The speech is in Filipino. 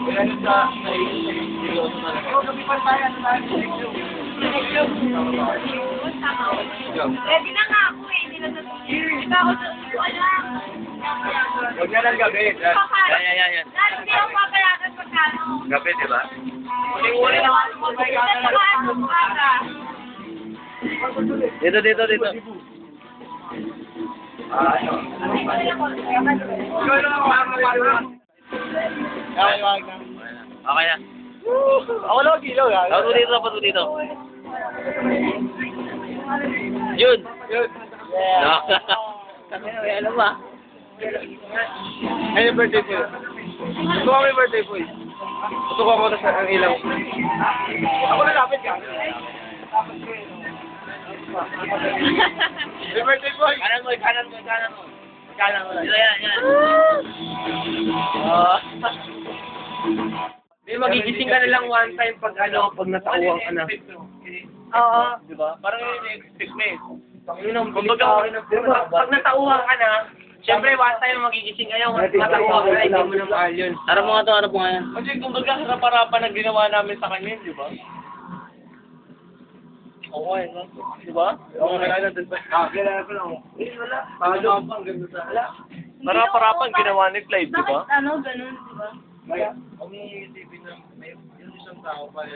Ready na nga ako eh, hindi na natuloy. Ikaw ako wala. Huwag na lang gabi. Yan. Hindi ako papayagan pagkano. Gabi, di ba? Uli na ako Dito. Okay na. Ako lang gilaw yan. Dapat mo dito. Yun. Yeah. May alam ba? Ay, yung birthday po yun. Gusto ko may birthday po yun. Gusto ko ako sa ang ilaw. Ako na lapit ka. May birthday po yun. Kanan mo. Yan. May magigising ka na lang one time pag natauwang ka na. Oo. Di ba? Parang yun expect mo eh. Kumbaga, pag natauhan ka na, siyempre one time magigising ka yung matauhan ka na, hindi mo na mahal yun. Harap mo nga yan. Kasi kumbaga harap-harapan na ginawa namin sa kanya, di ba? Oo, eh, no? Di ba? Oo, kailangan din ba? Kailangan ko lang. Wala. Paano pang ganda sa... Wala. Harap-harapan ginawa ni Clyde, di ba? Bakit ganun, di ba? Kaya, kung yung TV na, may isang tao pa